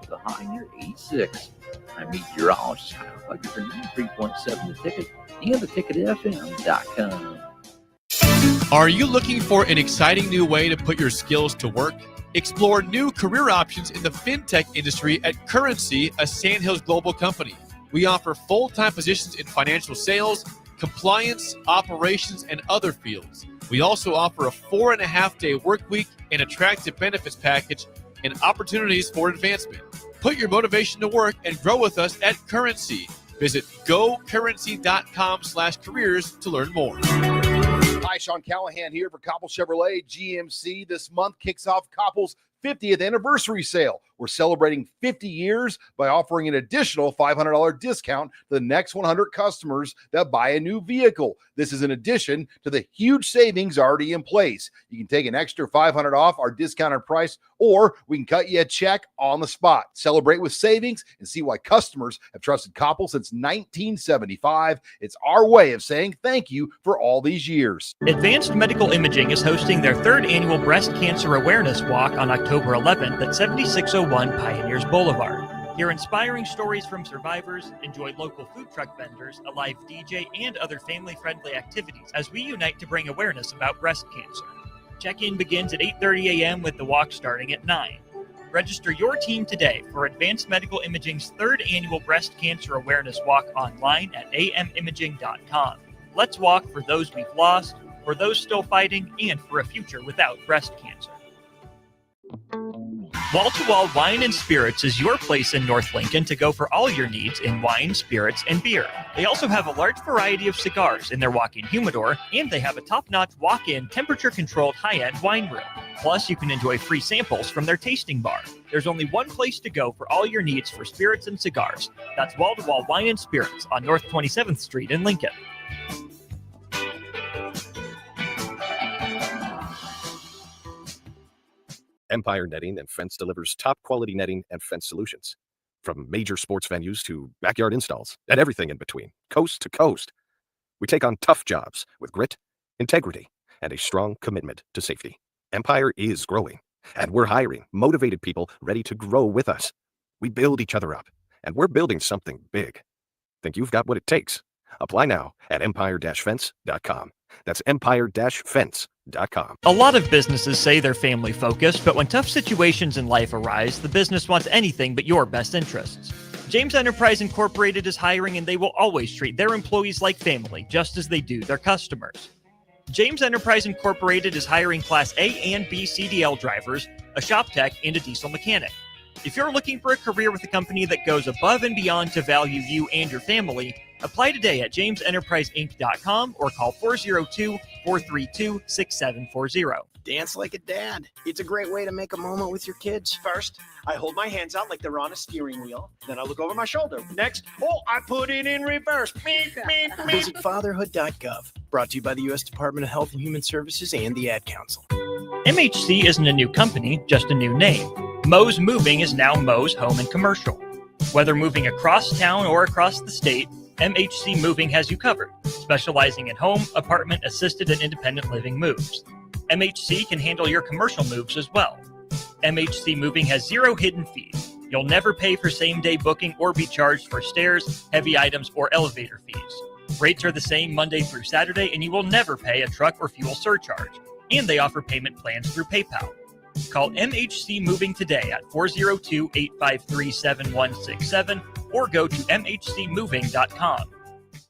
with a high near 86. I'm meteorologist Kyle Hugger for 93.7 The Ticket and theticketfm.com. Are you looking for an exciting new way to put your skills to work? Explore new career options in the fintech industry at Currency, a Sandhills global company. We offer full-time positions in financial sales, compliance, operations, and other fields. We also offer a 4.5-day work week, an attractive benefits package, and opportunities for advancement. Put your motivation to work and grow with us at Currency. Visit gocurrency.com/careers to learn more. Hi, Sean Callahan here for Koppel Chevrolet GMC. This month kicks off Koppel's 50th anniversary sale. We're celebrating 50 years by offering an additional $500 discount to the next 100 customers that buy a new vehicle. This is in addition to the huge savings already in place. You can take an extra $500 off our discounted price, or we can cut you a check on the spot. Celebrate with savings and see why customers have trusted Koppel since 1975. It's our way of saying thank you for all these years. Advanced Medical Imaging is hosting their 3rd annual Breast Cancer Awareness Walk on October 11th at 7601 Pioneers Boulevard. Hear inspiring stories from survivors, enjoy local food truck vendors, a live DJ, and other family-friendly activities as we unite to bring awareness about breast cancer. Check-in begins at 8:30 a.m. with the walk starting at 9. Register your team today for Advanced Medical Imaging's 3rd annual Breast Cancer Awareness Walk online at amimaging.com. Let's walk for those we've lost, for those still fighting, and for a future without breast cancer. Wall to Wall Wine and Spirits is your place in North Lincoln to go for all your needs in wine, spirits, and beer. They also have a large variety of cigars in their walk-in humidor, and they have a top-notch walk-in temperature-controlled high-end wine room. Plus, you can enjoy free samples from their tasting bar. There's only one place to go for all your needs for spirits and cigars. That's Wall to Wall Wine and Spirits on North 27th Street in Lincoln. Empire Netting and Fence delivers top-quality netting and fence solutions. From major sports venues to backyard installs and everything in between, coast to coast. We take on tough jobs with grit, integrity, and a strong commitment to safety. Empire is growing, and we're hiring motivated people ready to grow with us. We build each other up, and we're building something big. Think you've got what it takes? Apply now at empire-fence.com. That's empire-fence.com. A lot of businesses say they're family focused, but when tough situations in life arise, the business wants anything but your best interests. James Enterprise Incorporated is hiring, and they will always treat their employees like family, just as they do their customers. James Enterprise Incorporated is hiring Class A and B CDL drivers, a shop tech, and a diesel mechanic. If you're looking for a career with a company that goes above and beyond to value you and your family, apply today at jamesenterpriseinc.com or call 402-432-6740. Dance like a dad. It's a great way to make a moment with your kids. First, I hold my hands out like they're on a steering wheel. Then I look over my shoulder. Next, I put it in reverse. Visit fatherhood.gov. Brought to you by the U.S. Department of Health and Human Services and the Ad Council. MHC isn't a new company, just a new name. Moe's Moving is now Moe's Home and Commercial. Whether moving across town or across the state, MHC Moving has you covered, specializing in home, apartment, assisted, and independent living moves. MHC can handle your commercial moves as well. MHC Moving has 0 hidden fees. You'll never pay for same-day booking or be charged for stairs, heavy items, or elevator fees. Rates are the same Monday through Saturday, and you will never pay a truck or fuel surcharge. And they offer payment plans through PayPal. Call MHC Moving today at 402-853-7167 or go to mhcmoving.com.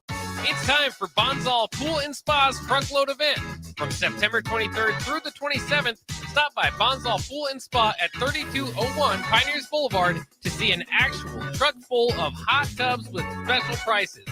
It's time for Bonzal Pool and Spa's Truckload event. From September 23rd through the 27th, stop by Bonzal Pool and Spa at 3201 Pioneers Boulevard to see an actual truck full of hot tubs with special prices.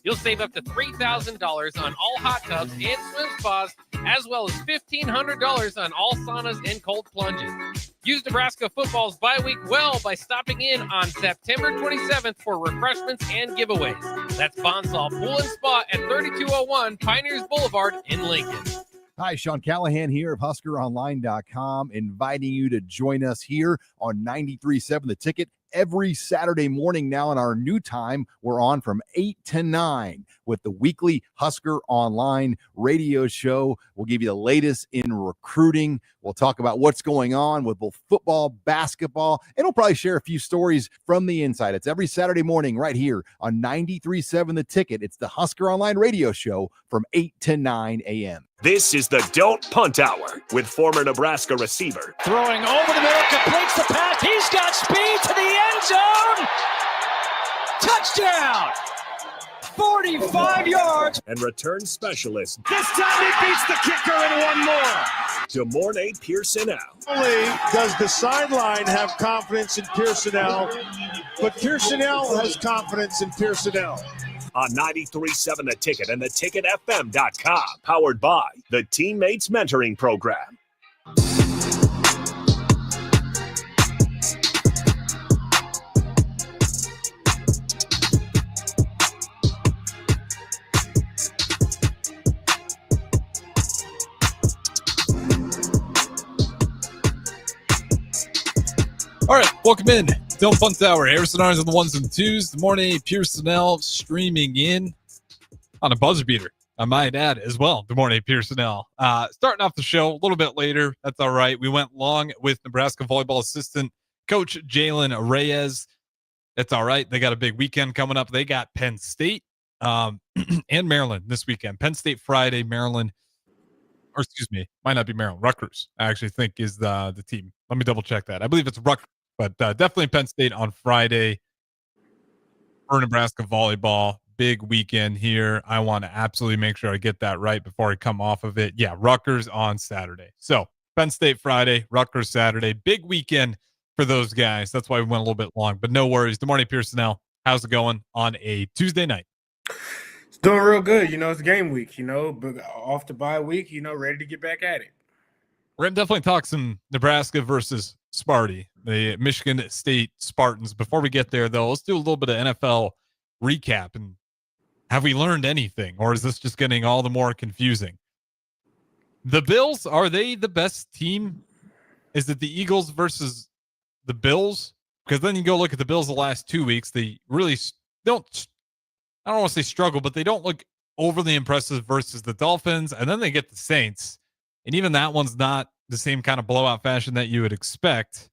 You'll save up to $3,000 on all hot tubs and swim spas, as well as $1,500 on all saunas and cold plunges. Use Nebraska football's bye week well by stopping in on September 27th for refreshments and giveaways. That's Bonzal Pool and Spa at 3201 Pioneers Boulevard in Lincoln. Hi, Sean Callahan here of HuskerOnline.com, inviting you to join us here on 93.7 The Ticket every Saturday morning now in our new time. We're on from 8 to 9 with the weekly Husker Online radio show. We'll give you the latest in recruiting. We'll talk about what's going on with both football, basketball, and we'll probably share a few stories from the inside. It's every Saturday morning right here on 93.7 The Ticket. It's the Husker Online radio show from 8 to 9 a.m. This is the Don't Punt Hour with former Nebraska receiver. Throwing over the middle, completes the pass. He's got speed to the end zone. Touchdown! 45 yards. And return specialist. This time he beats the kicker and one more. Demorne Pierson-El. Only does the sideline have confidence in Pierson-El, but Pierson-El has confidence in Pierson-El. On 93.7 The Ticket and theticketfm.com. Powered by the Teammates Mentoring Program. All right, welcome in. Don't Punt Hour. Harrison Arns on the ones and twos. The morning Pierson-El streaming in on a buzzer beater, I might add as well. Good morning, Pierson-El. Starting off the show a little bit later. That's all right. We went long with Nebraska volleyball assistant coach Jalen Reyes. That's all right. They got a big weekend coming up. They got Penn State and Maryland this weekend. Penn State Friday, Maryland. Or excuse me, might not be Maryland. Rutgers, I actually think, is the team. Let me double check that. I believe it's Rutgers, but definitely Penn State on Friday for Nebraska volleyball. Big weekend here. I want to absolutely make sure I get that right before I come off of it. Yeah, Rutgers on Saturday. So Penn State Friday, Rutgers Saturday. Big weekend for those guys. That's why we went a little bit long, but no worries. Good morning, Pierson-El. How's it going on a Tuesday night? It's doing real good. It's game week, but off the bye week, ready to get back at it. We're going to definitely talk some Nebraska versus Sparty, the Michigan State Spartans. Before we get there, though, let's do a little bit of NFL recap. And have we learned anything, or is this just getting all the more confusing? The Bills, are they the best team? Is it the Eagles versus the Bills? Because then you go look at the Bills the last 2 weeks. They really don't, I don't want to say struggle, but they don't look overly impressive versus the Dolphins. And then they get the Saints. And even that one's not the same kind of blowout fashion that you would expect.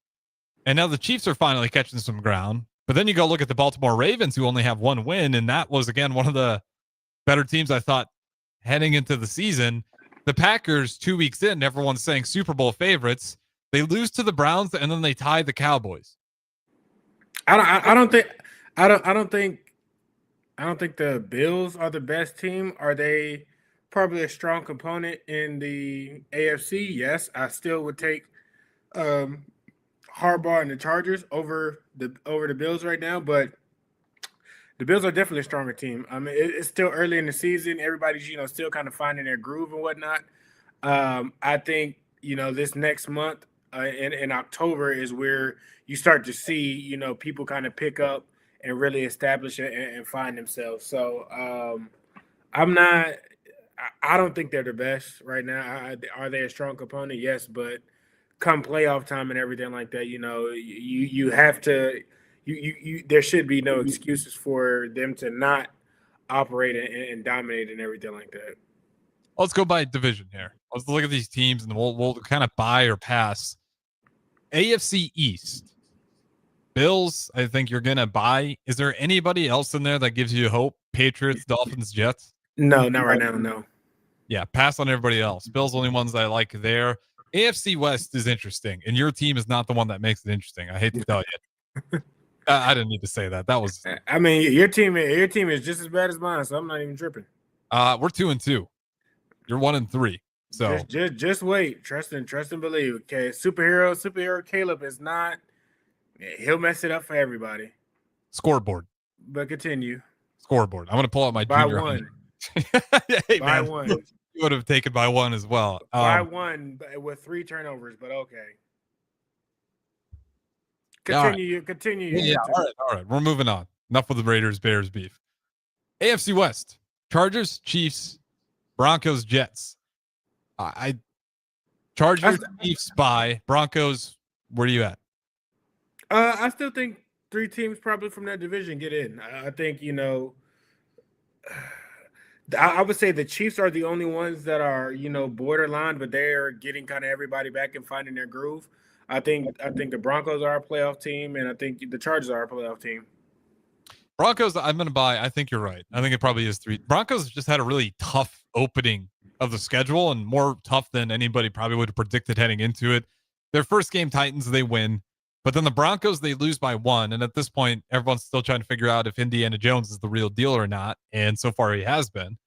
And now the Chiefs are finally catching some ground. But then you go look at the Baltimore Ravens, who only have one win. And that was, again, one of the better teams, I thought, heading into the season. The Packers, 2 weeks in, everyone's saying Super Bowl favorites. They lose to the Browns, and then they tie the Cowboys. I don't think the Bills are the best team. Are they probably a strong component in the AFC? Yes, I still would take Harbaugh and the Chargers over the Bills right now, but the Bills are definitely a stronger team. I mean, it's still early in the season. Everybody's still kind of finding their groove and whatnot. I think this next month in October is where you start to see people kind of pick up and really establish it and find themselves. So I don't think they're the best right now. Are they a strong component? Yes, but come playoff time and everything like that, you have to. There should be no excuses for them to not operate and dominate and everything like that. Let's go by division here. Let's look at these teams, and we'll kind of buy or pass. AFC East. Bills, I think you're going to buy. Is there anybody else in there that gives you hope? Patriots, Dolphins, Jets? No, not right now, no. Yeah, pass on everybody else. Bills, only ones I like there. AFC West is interesting, and your team is not the one that makes it interesting. I hate to tell you. I didn't need to say that. That was. I mean, your team is just as bad as mine, so I'm not even tripping. We're 2-2. You're 1-3. So just wait. Trust and believe. Okay, superhero Caleb is not. He'll mess it up for everybody. Scoreboard. But continue. Scoreboard. I'm going to pull out my by junior. One. Hey, by man, one. You would have taken by one as well. By one with 3 turnovers, but okay. Continue. Yeah. All right. We're moving on. Enough with the Raiders, Bears beef. AFC West. Chargers, Chiefs, Broncos, Jets. Chargers, Chiefs, bye. Broncos, where are you at? I still think three teams probably from that division get in. I think, I would say the Chiefs are the only ones that are, borderline, but they're getting kind of everybody back and finding their groove. I think the Broncos are a playoff team, and I think the Chargers are a playoff team. Broncos, I'm going to buy. I think you're right. I think it probably is 3. Broncos just had a really tough opening of the schedule, and more tough than anybody probably would have predicted heading into it. Their first game, Titans, they win. But then the Broncos, they lose by 1. And at this point, everyone's still trying to figure out if Indiana Jones is the real deal or not. And so far, he has been.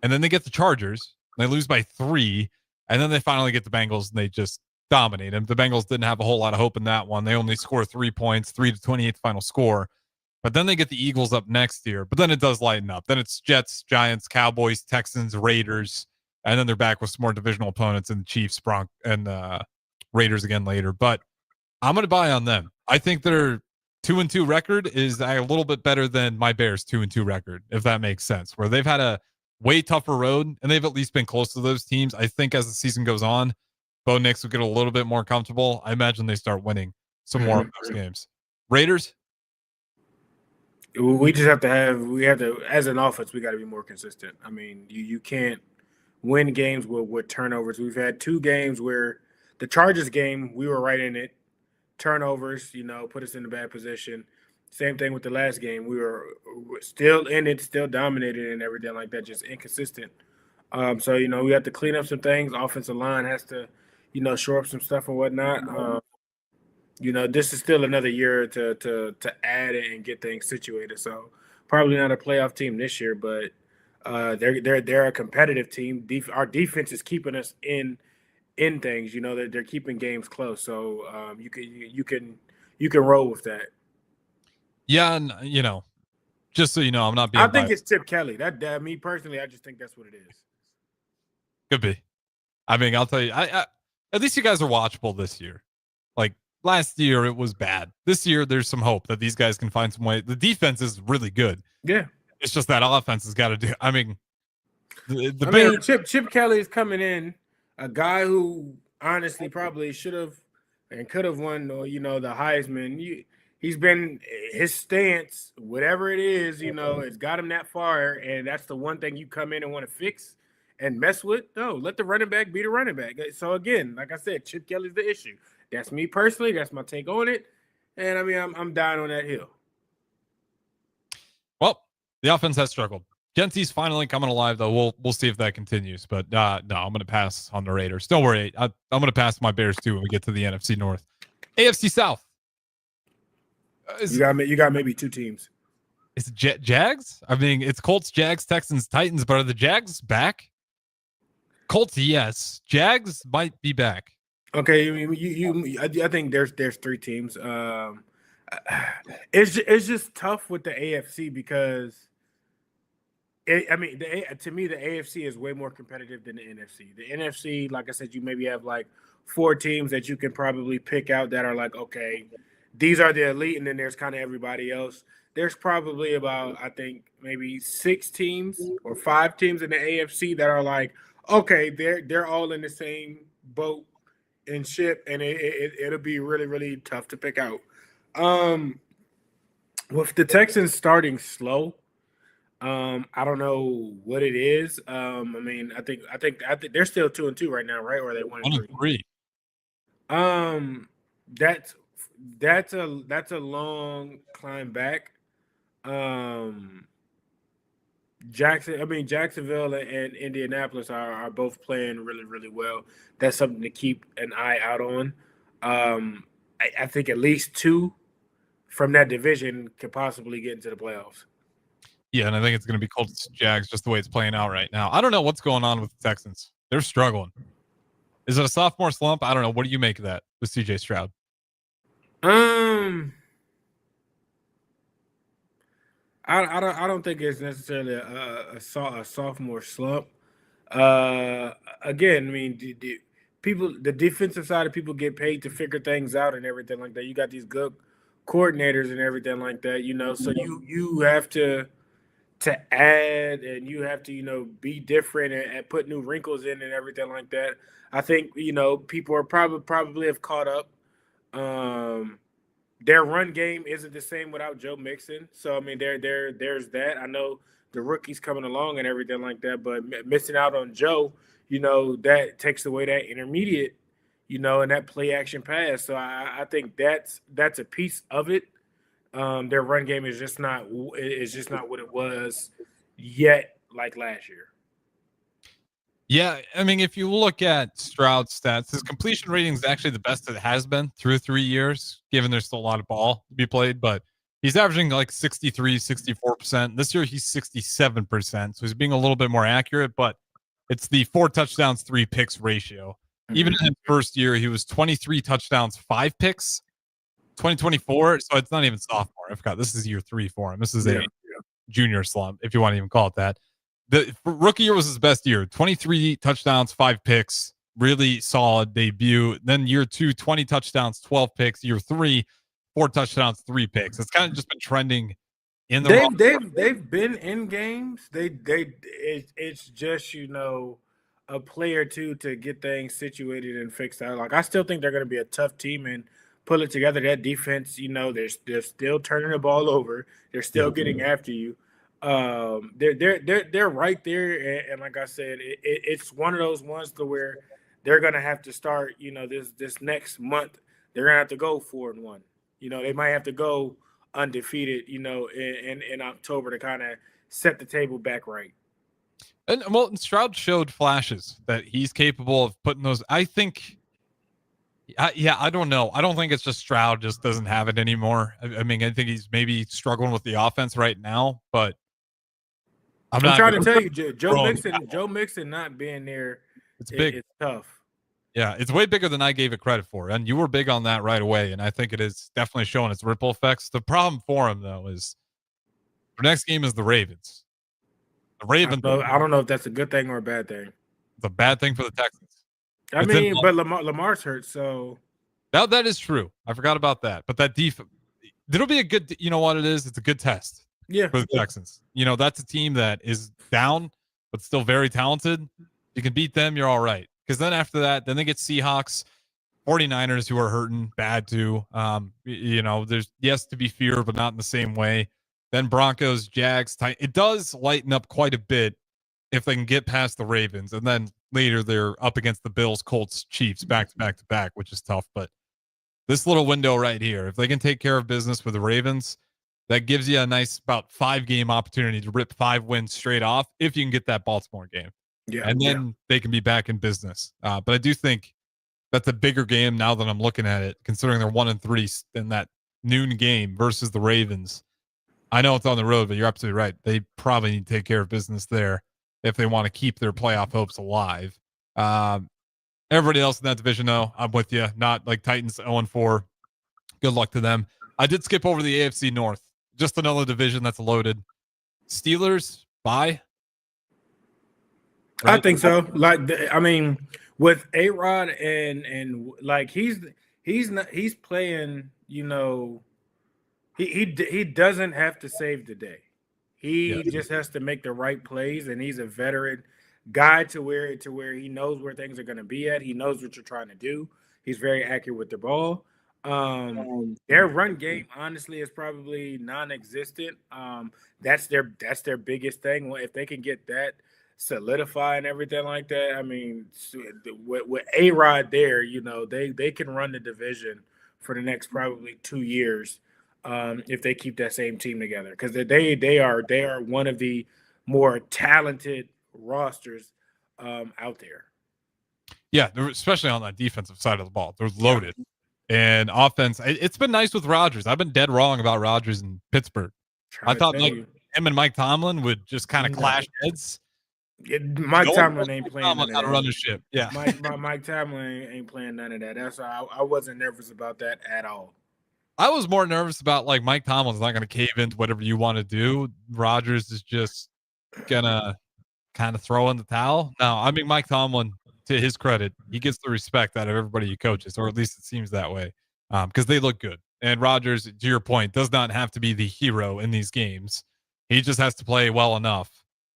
And then they get the Chargers. They lose by 3. And then they finally get the Bengals, and they just dominate them. The Bengals didn't have a whole lot of hope in that one. They only score 3 points, 3-28 final score. But then they get the Eagles up next year. But then it does lighten up. Then it's Jets, Giants, Cowboys, Texans, Raiders. And then they're back with some more divisional opponents and Chiefs, and Raiders again later. But I'm going to buy on them. I think their 2-2 record is a little bit better than my Bears' 2-2 record, if that makes sense, where they've had a way tougher road and they've at least been close to those teams. I think as the season goes on, Bo Nix will get a little bit more comfortable. I imagine they start winning some more of those games. Raiders? We have to, as an offense, we got to be more consistent. I mean, you can't win games with turnovers. We've had 2 games where the Chargers game, we were right in it. Turnovers, put us in a bad position. Same thing with the last game. We were still in it, still dominated and everything like that, just inconsistent. So, we have to clean up some things. Offensive line has to, shore up some stuff and whatnot. This is still another year to add it and get things situated. So probably not a playoff team this year, but they're a competitive team. Our defense is keeping us in things, that they're keeping games close. So you can roll with that. Yeah, and just so you know, I'm not being. I think it's Chip Kelly. That me personally, I just think that's what it is. Could be. I mean, I'll tell you, I at least you guys are watchable this year. Like last year, it was bad. This year, there's some hope that these guys can find some way. The defense is really good. Yeah, it's just that offense has got to do. I mean, Chip Kelly is coming in. A guy who honestly probably should have and could have won, the Heisman. He's been his stance, whatever it is, it's got him that far, and that's the one thing you come in and want to fix and mess with. No, let the running back be the running back. So again, like I said, Chip Kelly's the issue. That's me personally. That's my take on it, and I mean, I'm dying on that hill. Well, the offense has struggled. Genty's finally coming alive, though. We'll see if that continues. But no, I'm going to pass on the Raiders. Don't worry. I'm going to pass my Bears, too, when we get to the NFC North. AFC South. You got maybe 2 teams. Is it Jags? I mean, it's Colts, Jags, Texans, Titans. But are the Jags back? Colts, yes. Jags might be back. Okay, I think there's 3 teams. It's just tough with the AFC because to me, the AFC is way more competitive than the NFC. The NFC, like I said, you maybe have like 4 teams that you can probably pick out that are like, okay, these are the elite, and then there's kind of everybody else. There's probably about, I think, maybe 6 teams or 5 teams in the AFC that are like, okay, they're all in the same boat and ship, and it'll be really, really tough to pick out. With the Texans starting slow, I don't know what it is. I mean, I think they're still 2-2 right now, right? Or are they 1-3? That's a long climb back. Jacksonville and Indianapolis are both playing really, really well. That's something to keep an eye out on. I think at least 2 from that division could possibly get into the playoffs. Yeah, and I think it's going to be Colts Jags just the way it's playing out right now. I don't know what's going on with the Texans. They're struggling. Is it a sophomore slump? I don't know. What do you make of that with CJ Stroud? I don't think it's necessarily a sophomore slump. Again, I mean, the defensive side of people get paid to figure things out and everything like that. You got these good coordinators and everything like that, so you have to add, and you have to, be different and put new wrinkles in and everything like that. I think, people are probably have caught up. their run game isn't the same without Joe Mixon. So I mean, there's that. I know the rookies coming along and everything like that, but missing out on Joe, that takes away that intermediate, and that play action pass. So I think that's a piece of it. Their run game is just not what it was yet, like last year. Yeah, I mean, if you look at Stroud's stats, his completion rating is actually the best it has been through 3 years, given there's still a lot of ball to be played, but he's averaging like 63, 64%. This year, he's 67%, so he's being a little bit more accurate, but it's the 4 touchdowns, 3 picks ratio. Even in his first year, he was 23 touchdowns, 5 picks. 2024, so it's not even sophomore. I forgot. This is year 3 for him. This is a junior slump, if you want to even call it that. The rookie year was his best year. 23 touchdowns, 5 picks. Really solid debut. Then year 2, 20 touchdowns, 12 picks. Year 3, 4 touchdowns, 3 picks. It's kind of just been trending in the they've been in games. It's just a play or two to get things situated and fixed out. Like I still think they're going to be a tough team and pull it together. That defense, they're still turning the ball over. They're still getting after you. They're right there, and like I said, it's one of those ones to where they're gonna have to start. This next month they're gonna have to go 4-1. They might have to go undefeated. In October to kind of set the table back right. And well, Stroud showed flashes that he's capable of putting those. I think. I don't know. I don't think it's just Stroud just doesn't have it anymore. I mean, I think he's maybe struggling with the offense right now, but I'm trying to tell you, Joe Mixon not being there, it's big. It's tough. Yeah, it's way bigger than I gave it credit for, and you were big on that right away, and I think it is definitely showing its ripple effects. The problem for him, though, is the next game is the Ravens. The Ravens. I don't know if that's a good thing or a bad thing. It's a bad thing for the Texans. I mean, but Lamar's hurt, so. That is true. I forgot about that. But that defense, it'll be a good, you know what it is? It's a good test. Yeah. For the Texans. That's a team that is down, but still very talented. You can beat them, you're all right. Because then after that, then they get Seahawks, 49ers who are hurting bad too. There's, yes, to be feared, but not in the same way. Then Broncos, Jags, it does lighten up quite a bit if they can get past the Ravens. And then later they're up against the Bills, Colts, Chiefs, back to back, which is tough. But this little window right here, if they can take care of business with the Ravens, that gives you a nice about 5-game opportunity to rip 5 wins straight off if you can get that Baltimore game. Yeah. And then they can be back in business. But I do think that's a bigger game now that I'm looking at it, considering they're 1-3 in that noon game versus the Ravens. I know it's on the road, but you're absolutely right. They probably need to take care of business there if they want to keep their playoff hopes alive. Everybody else in that division, though, I'm with you. Not like Titans 0-4. Good luck to them. I did skip over the AFC North. Just another division that's loaded. Steelers, bye. Right? I think so. With A-Rod and like he's playing. He doesn't have to save the day. He just has to make the right plays, and he's a veteran guy to where he knows where things are going to be at. He knows what you're trying to do. He's very accurate with the ball. Their run game, honestly, is probably non-existent. That's their biggest thing. If they can get that solidified and everything like that, I mean, with A-Rod there, they can run the division for the next probably 2 years. If they keep that same team together, because they are one of the more talented rosters out there. Yeah, especially on that defensive side of the ball, they're loaded. And offense, it's been nice with Rodgers. I've been dead wrong about Rodgers in Pittsburgh. I thought him and Mike Tomlin would just kind of clash heads. Mike Tomlin ain't playing none of how to that. run the ship. Yeah, Mike Tomlin ain't playing none of that. That's why I wasn't nervous about that at all. I was more nervous about like Mike Tomlin's not going to cave into whatever you want to do. Rodgers is just gonna kind of throw in the towel. No, I mean Mike Tomlin, to his credit, he gets the respect out of everybody he coaches, or at least it seems that way, because they look good. And Rodgers, to your point, does not have to be the hero in these games. He just has to play well enough.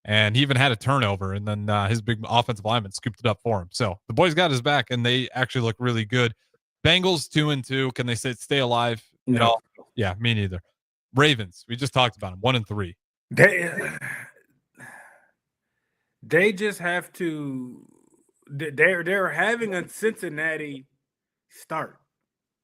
And he even had a turnover, and then his big offensive lineman scooped it up for him. So the boys got his back, and they actually look really good. Bengals 2-2. Can they stay alive No. Yeah, me neither. Ravens, we just talked about them, 1-3. They just have to. They're having a Cincinnati start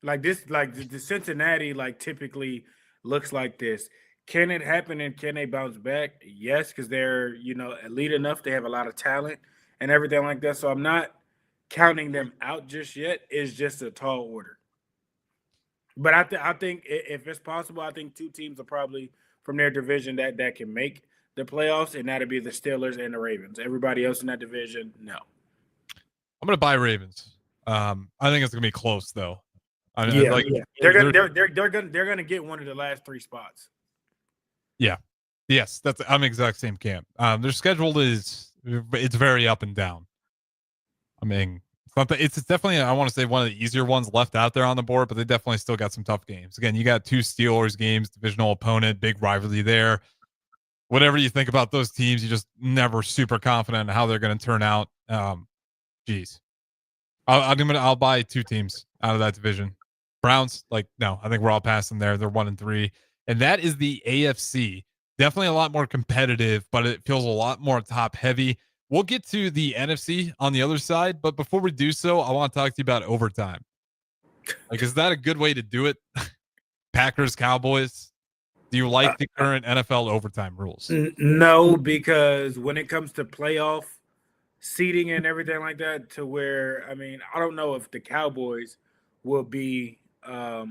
like this. Like the Cincinnati typically looks like this. Can it happen and can they bounce back? Yes, because they're elite enough. They have a lot of talent and everything like that. So I'm not counting them out just yet. It's just a tall order. But I think if it's possible, I think two teams are probably from their division that can make the playoffs, and that'd be the Steelers and the Ravens. Everybody else in that division, no. I'm gonna buy Ravens. I think it's gonna be close though. Yeah. They're gonna get one of the last 3 spots. Yeah. Yes, I'm exact same camp. Their schedule it's very up and down. I mean, it's definitely, I want to say, one of the easier ones left out there on the board, but they definitely still got some tough games. Again, you got 2 Steelers games, divisional opponent, big rivalry there. Whatever you think about those teams, you just never super confident in how they're going to turn out. Geez, I'll buy 2 teams out of that division. Browns, no, I think we're all passing there. They're 1-3, and that is the AFC. Definitely a lot more competitive, but it feels a lot more top heavy. We'll get to the NFC on the other side, but before we do so, I want to talk to you about overtime. Is that a good way to do it? Packers, Cowboys. Do you like the current NFL overtime rules? No, because when it comes to playoff seeding and everything like that, to where, I don't know if the Cowboys will be a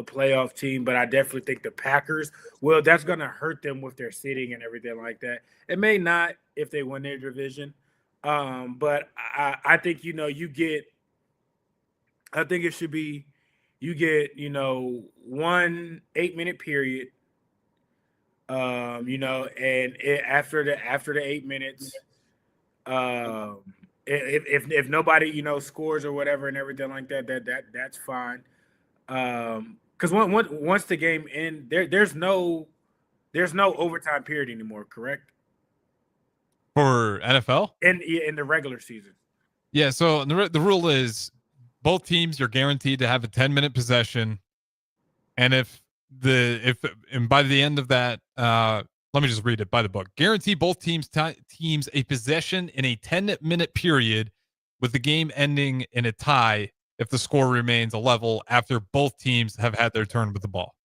playoff team, but I definitely think the Packers will. That's going to hurt them with their seeding and everything like that. It may not if they win their division, but I think, I think it should be, you get, 1 8-minute period. And after the 8 minutes, if nobody scores or whatever and everything like that's fine. Because once the game ends, there's no overtime period anymore, correct? For NFL in the regular season. Yeah. So the rule is both teams, you're guaranteed to have a 10-minute possession, and and by the end of that, let me just read it by the book. Guarantee both teams a possession in a 10-minute period, with the game ending in a tie if the score remains a level after both teams have had their turn with the ball.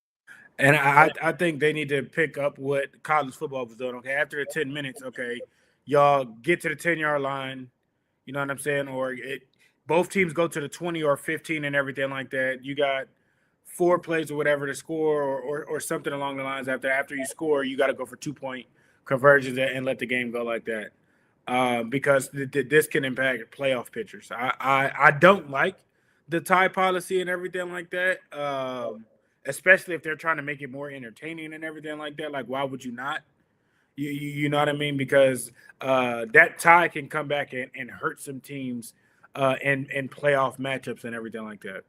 And I think they need to pick up what college football was doing. Okay, after the 10 minutes, okay, y'all get to the 10-yard line. You know what I'm saying? Or both teams go to the 20 or 15 and everything like that. You got 4 plays or whatever to score, or something along the lines. After you score, you got to go for 2-point conversions and let the game go like that, because this can impact playoff pitchers. I don't like the tie policy and everything like that, especially if they're trying to make it more entertaining and everything like that. Like, why would you not? You know what I mean? Because that tie can come back and hurt some teams in playoff matchups and everything like that.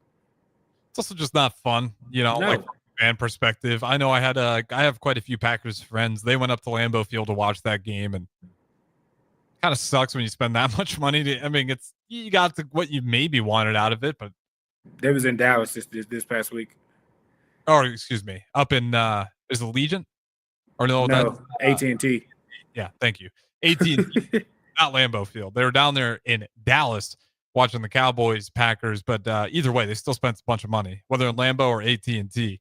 It's also just not fun, No. like from a fan perspective. I know I have quite a few Packers friends. They went up to Lambeau Field to watch that game, and kind of sucks when you spend that much money. You got what you maybe wanted out of it, but they was in Dallas this past week. Oh, excuse me, up in is it Legion? Or no, AT&T. Yeah, thank you. AT&T, not Lambeau Field. They were down there in Dallas watching the Cowboys, Packers, but either way, they still spent a bunch of money, whether in Lambeau or AT&T,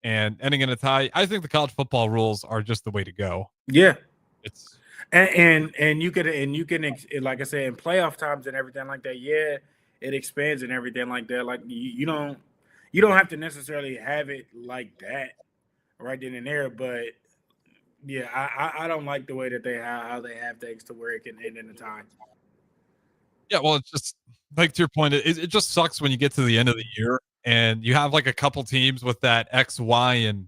and ending in a tie. I think the college football rules are just the way to go. Yeah, it's and you can like I said, in playoff times and everything like that. Yeah, it expands and everything like that. Like you don't have to necessarily have it like that right then and there, but yeah, I don't like the way that how they have things to where it can end in a tie. Yeah, well, it's just like to your point, it just sucks when you get to the end of the year and you have like a couple teams with that X, Y, and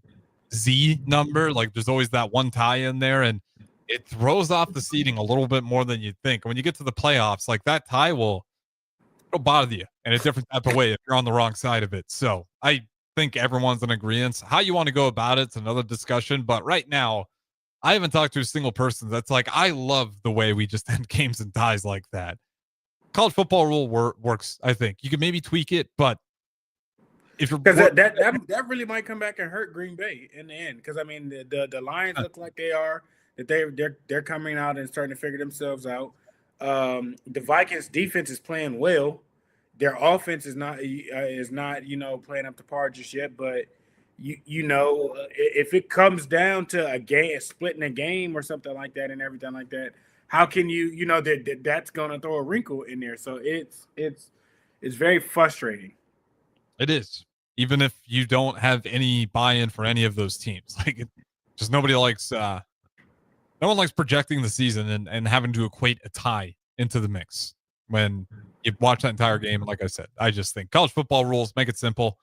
Z number. Like there's always that one tie in there, and it throws off the seeding a little bit more than you'd think. When you get to the playoffs, like that tie it'll bother you in a different type of way if you're on the wrong side of it. So I think everyone's in agreement. How you want to go about it's another discussion. But right now, I haven't talked to a single person that's like, I love the way we just end games and ties like that. College football rule works, I think. You could maybe tweak it, but if you're because that really might come back and hurt Green Bay in the end. Because I mean, the Lions look like they're coming out and starting to figure themselves out. The Vikings defense is playing well. Their offense is not playing up to par just yet. But if it comes down to a game, splitting a game or something like that, and everything like that, how can that's going to throw a wrinkle in there? So it's very frustrating. It is, even if you don't have any buy-in for any of those teams. Like, just nobody likes. No one likes projecting the season and having to equate a tie into the mix when you watch that entire game. And like I said, I just think college football rules make it simple.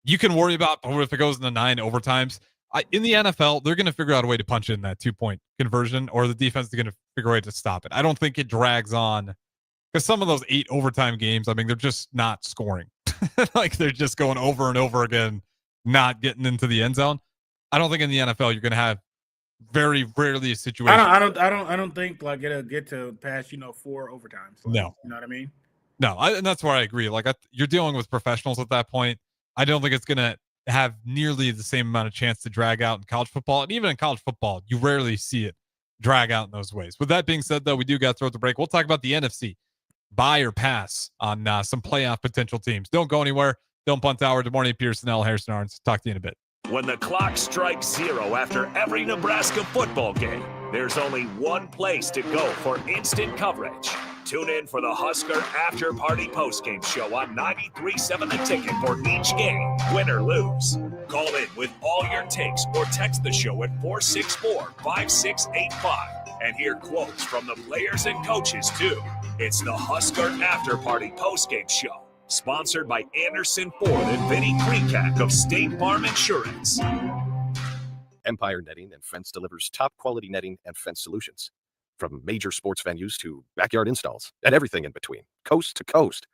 You can worry about if it goes into 9 overtimes. In the NFL, they're going to figure out a way to punch in that 2-point conversion, or the defense is going to figure a way to stop it. I don't think it drags on, because some of those 8 overtime games, I mean, they're just not scoring. Like, they're just going over and over again, not getting into the end zone. I don't think in the NFL you're going to have very rarely a situation. I don't think like it'll get to past 4 overtimes. Like, no, you know what I mean? No, and that's where I agree. Like, you're dealing with professionals at that point. I don't think it's going to have nearly the same amount of chance to drag out in college football. And even in college football, you rarely see it drag out in those ways. With that being said, though, we do got to throw the break. We'll talk about the NFC. Buy or pass on some playoff potential teams. Don't go anywhere. Don't punt hour. Good morning, Pierson-El, Harrison Arns. Talk to you in a bit. When the clock strikes 0 after every Nebraska football game, there's only one place to go for instant coverage. Tune in for the Husker After Party Postgame Show on 93.7 The Ticket for each game, win or lose. Call in with all your takes or text the show at 464-5685 and hear quotes from the players and coaches, too. It's the Husker After Party Postgame Show, sponsored by Anderson Ford and Vinny Krikak of State Farm Insurance. Empire Netting and Fence delivers top quality netting and fence solutions. From major sports venues to backyard installs and everything in between, coast to coast.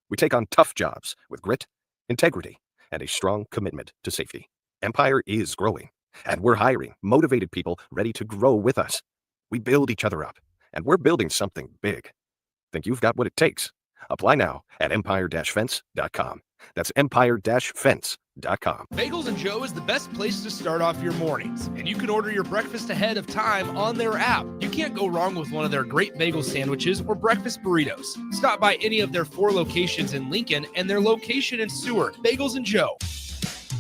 We take on tough jobs with grit, integrity, and a strong commitment to safety. Empire is growing, and we're hiring motivated people ready to grow with us. We build each other up, and we're building something big. Think you've got what it takes? Apply now at empire-fence.com. That's empire-fence.com. Bagels & Joe is the best place to start off your mornings, and you can order your breakfast ahead of time on their app. You can't go wrong with one of their great bagel sandwiches or breakfast burritos. Stop by any of their 4 locations in Lincoln and their location in Seward. Bagels & Joe.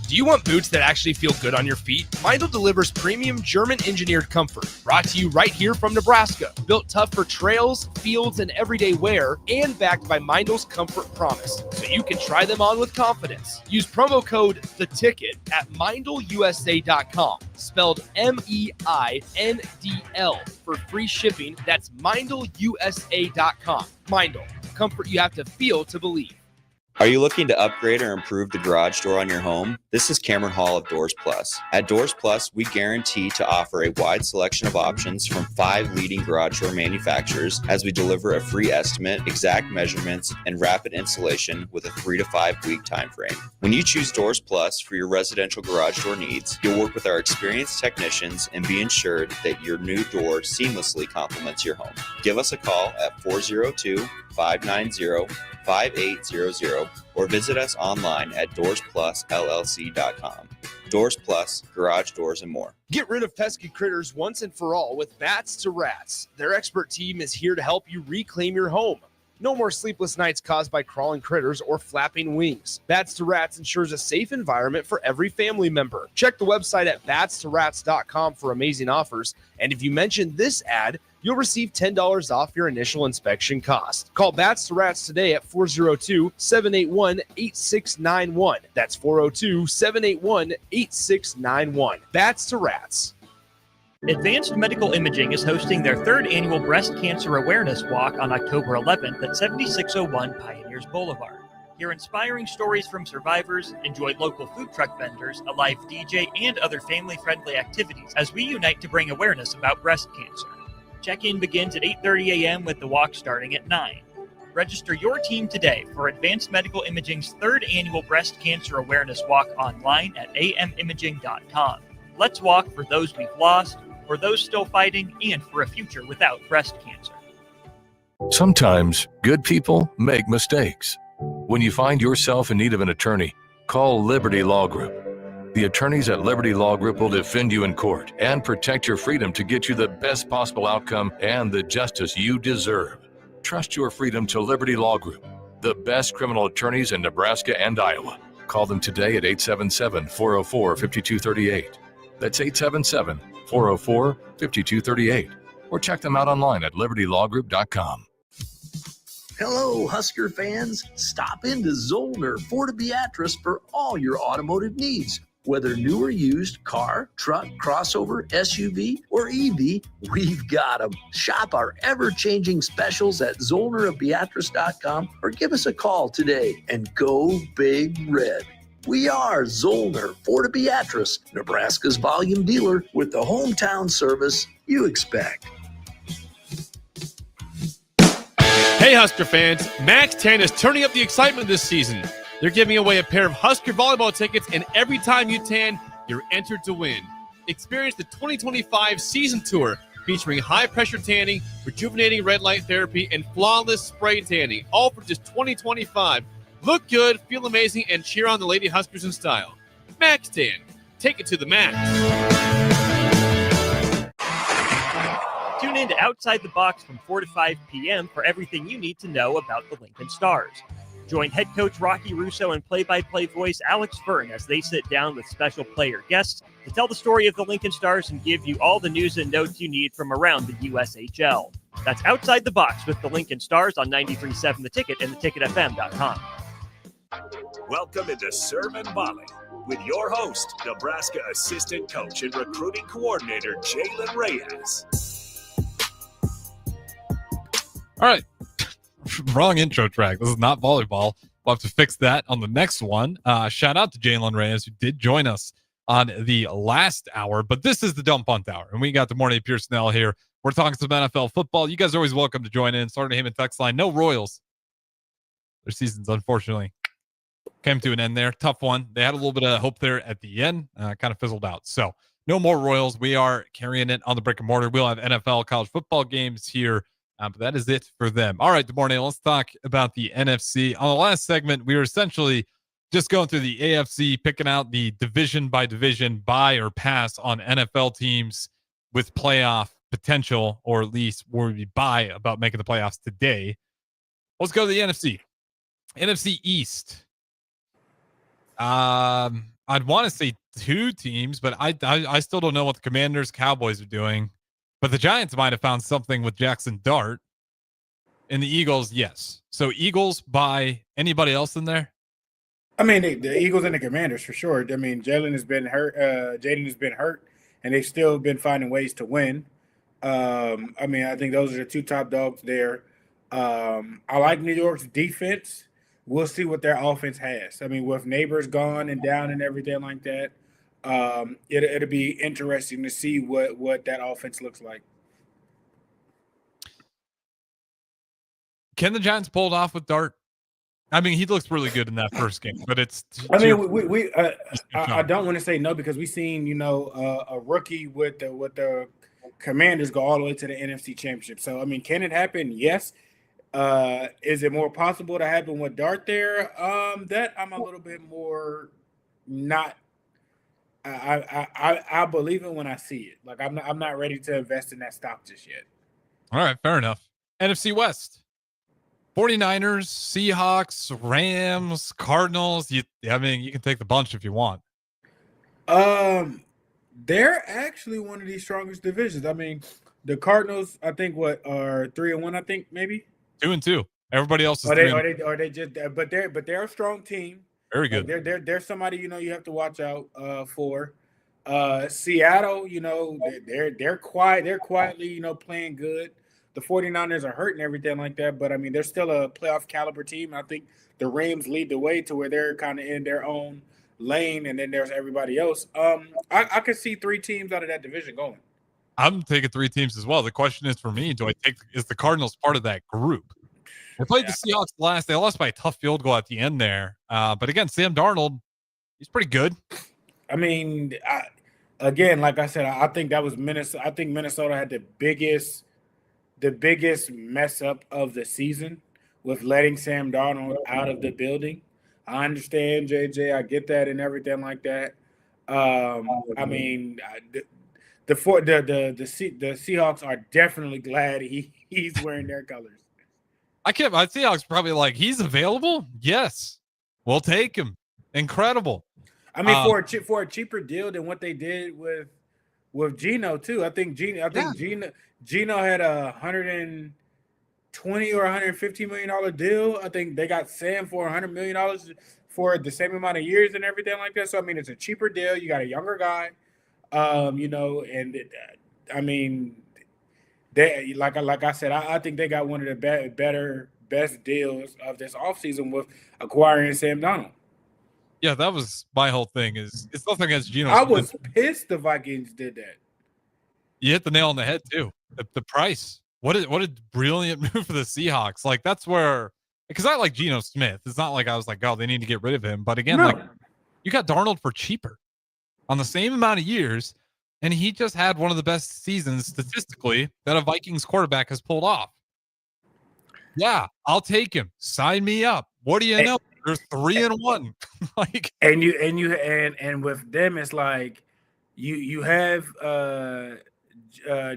Do you want boots that actually feel good on your feet? Meindl delivers premium German-engineered comfort, brought to you right here from Nebraska. Built tough for trails, fields, and everyday wear, and backed by Meindl's Comfort Promise, so you can try them on with confidence. Use promo code THETICKET at MeindlUSA.com, spelled MEINDL, for free shipping. That's MeindlUSA.com. Meindl, comfort you have to feel to believe. Are you looking to upgrade or improve the garage door on your home? This is Cameron Hall of Doors Plus. At Doors Plus, we guarantee to offer a wide selection of options from 5 leading garage door manufacturers as we deliver a free estimate, exact measurements, and rapid installation with a 3 to 5 week time frame. When you choose Doors Plus for your residential garage door needs, you'll work with our experienced technicians and be ensured that your new door seamlessly complements your home. Give us a call at 402-590-5800 or visit us online at DoorsPlusLLC.com. Doors Plus, garage doors, and more. Get rid of pesky critters once and for all with Bats to Rats. Their expert team is here to help you reclaim your home. No more sleepless nights caused by crawling critters or flapping wings. Bats to Rats ensures a safe environment for every family member. Check the website at batstorats.com for amazing offers. And if you mention this ad, you'll receive $10 off your initial inspection cost. Call Bats to Rats today at 402-781-8691. That's 402-781-8691. Bats to Rats. Advanced Medical Imaging is hosting their 3rd annual Breast Cancer Awareness Walk on October 11th at 7601 Pioneers Boulevard. Hear inspiring stories from survivors, enjoy local food truck vendors, a live DJ, and other family-friendly activities as we unite to bring awareness about breast cancer. Check-in begins at 8:30 a.m. with the walk starting at 9. Register your team today for Advanced Medical Imaging's 3rd annual Breast Cancer Awareness Walk online at amimaging.com. Let's walk for those we've lost, for those still fighting, and for a future without breast cancer. Sometimes good people make mistakes. When you find yourself in need of an attorney, Call Liberty Law Group. The attorneys at Liberty Law Group will defend you in court and protect your freedom to get you the best possible outcome and the justice you deserve. Trust your freedom to Liberty Law Group, the best criminal attorneys in Nebraska and Iowa. Call them today at 877-404-5238. That's 877-404-5238. Or check them out online at libertylawgroup.com. Hello, Husker fans. Stop into Zollner Ford Beatrice for all your automotive needs. Whether new or used, car, truck, crossover, SUV, or EV, we've got them. Shop our ever-changing specials at ZollnerofBeatrice.com or give us a call today and go Big Red. We are Zollner Ford Beatrice, Nebraska's volume dealer with the hometown service you expect. Hey, Husker fans, Max 10 is turning up the excitement this season. They're giving away a pair of Husker volleyball tickets, and every time you tan, you're entered to win. Experience the 2025 season tour featuring high-pressure tanning, rejuvenating red light therapy, and flawless spray tanning, all for just $20.25. Look good, feel amazing, and cheer on the Lady Huskers in style. Max Tan, take it to the max. Tune in to Outside the Box from 4 to 5 p.m. for everything you need to know about the Lincoln Stars. Join head coach Rocky Russo and play-by-play voice Alex Fern as they sit down with special player guests to tell the story of the Lincoln Stars and give you all the news and notes you need from around the USHL. That's Outside the Box with the Lincoln Stars on 93.7 The Ticket and theticketfm.com. Welcome into Sermon Valley with your host, Nebraska assistant coach and recruiting coordinator Jalen Reyes. All right. Wrong intro track. This is not volleyball. We'll have to fix that on the next one. Shout out to Jalen Reyes, who did join us on the last hour, but this is the Dump Punt Hour, and we got the morning Pierson-El here. We're talking some NFL football. You guys are always welcome to join in. Starting him in text line. No Royals. Their season's unfortunately came to an end there. Tough one. They had a little bit of hope there at the end. Kind of fizzled out. So no more Royals. We are carrying it on the brick and mortar. We'll have NFL college football games here. But that is it for them. All right, good morning. Let's talk about the NFC. On the last segment, we were essentially just going through the AFC, picking out the division by division buy or pass on NFL teams with playoff potential, or at least where we buy about making the playoffs today. Let's go to the NFC. NFC East. I'd want to say two teams, but I still don't know what the Commanders, Cowboys are doing. But the Giants might have found something with Jackson Dart. And the Eagles, yes. So Eagles by anybody else in there? I mean, the Eagles and the Commanders for sure. I mean, Jaden has been hurt, and they've still been finding ways to win. I mean, I think those are the two top dogs there. I like New York's defense. We'll see what their offense has. I mean, with Neighbors gone and down and everything like that, it'll be interesting to see what that offense looks like. Can the Giants pull it off with Dart? I mean, he looks really good in that first game, but it's. I mean, I don't want to say no because we've seen a rookie with the Commanders go all the way to the NFC Championship. So I mean, can it happen? Yes. Is it more possible to happen with Dart there? That I'm a little bit more not. I believe it when I see it. Like I'm not ready to invest in that stock just yet. All right, fair enough. NFC West. 49ers, Seahawks, Rams, Cardinals. I mean, you can take the bunch if you want. They're actually one of the strongest divisions. I mean, the Cardinals, I think, are 3-1. I think maybe 2-2. Everybody else is. Are they just? But they're a strong team. Very good. They're somebody you have to watch out for. Seattle, they're quiet. They're quietly playing good. The 49ers are hurting everything like that, but I mean they're still a playoff caliber team. I think the Rams lead the way to where they're kind of in their own lane, and then there's everybody else. I could see 3 teams out of that division going. I'm taking 3 teams as well. The question is for me, is the Cardinals part of that group? They played the Seahawks last. They lost by a tough field goal at the end there. But again, Sam Darnold, he's pretty good. I mean, like I said, I think that was Minnesota. I think Minnesota had the biggest mess up of the season with letting Sam Darnold out of the building. I understand, JJ. I get that and everything like that. I mean, the Seahawks are definitely glad he's wearing their colors. My Seahawks probably like, he's available? Yes. We'll take him. Incredible. I mean, for a cheaper deal than what they did with Geno too. I think Geno had a $120 or $115 million deal. I think they got Sam for $100 million for the same amount of years and everything like that. So I mean, it's a cheaper deal. You got a younger guy, and I mean, they like I said, I think they got one of the best deals of this offseason with acquiring Sam Darnold. Yeah, that was my whole thing. It's nothing against Geno. I was pissed the Vikings did that. You hit the nail on the head too. The price. What a brilliant move for the Seahawks. Like, that's where, because I like Geno Smith. It's not like I was like, oh, they need to get rid of him. But again, like, you got Darnold for cheaper on the same amount of years, and he just had one of the best seasons statistically that a Vikings quarterback has pulled off. Yeah, I'll take him. Sign me up. What do you know? They're 3-1. Like, and with them, it's like you have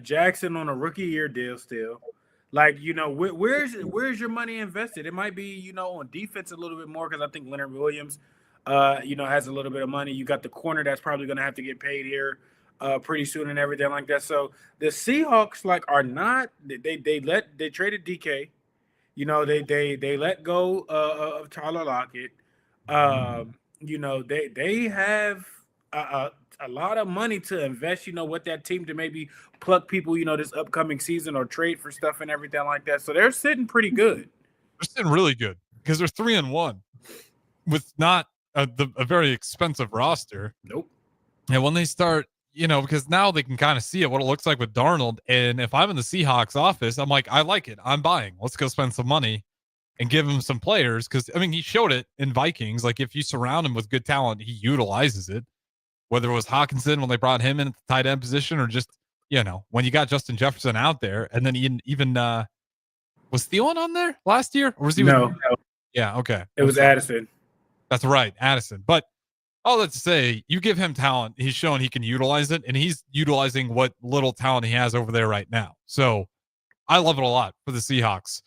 Jackson on a rookie year deal still. Like, where's your money invested? It might be, on defense a little bit more, because I think Leonard Williams, has a little bit of money. You got the corner that's probably going to have to get paid here pretty soon and everything like that. So the Seahawks are not. They traded DK. They let go of Tyler Lockett. They have a lot of money to invest, with that team to maybe pluck people, this upcoming season, or trade for stuff and everything like that. So they're sitting pretty good. They're sitting really good because they're 3-1 with not a very expensive roster. Nope. And when they start, because now they can kind of see what it looks like with Darnold. And if I'm in the Seahawks office, I'm like, I like it. I'm buying. Let's go spend some money and give him some players. Because, I mean, he showed it in Vikings. Like, if you surround him with good talent, he utilizes it. Whether it was Hawkinson when they brought him in at the tight end position, or just, when you got Justin Jefferson out there. And then even was Thielen on there last year? Or was he? No. Yeah, okay. It was Addison. That's right, Addison. But all that to say, you give him talent, he's shown he can utilize it, and he's utilizing what little talent he has over there right now. So I love it a lot for the Seahawks.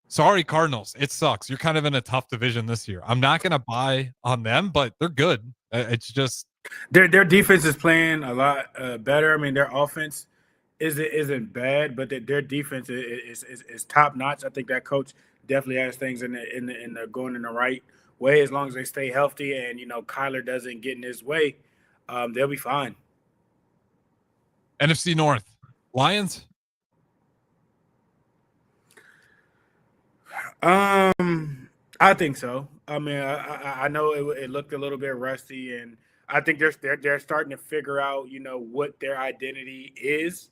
Sorry, Cardinals. It sucks. You're kind of in a tough division this year. I'm not going to buy on them, but they're good. It's just their defense is playing a lot better. I mean, their offense isn't bad, but their defense is top notch. I think that coach definitely has things in the going in the right way. As long as they stay healthy and Kyler doesn't get in his way, they'll be fine. NFC North, Lions. I think so. I mean, I know it looked a little bit rusty, and I think they're starting to figure out what their identity is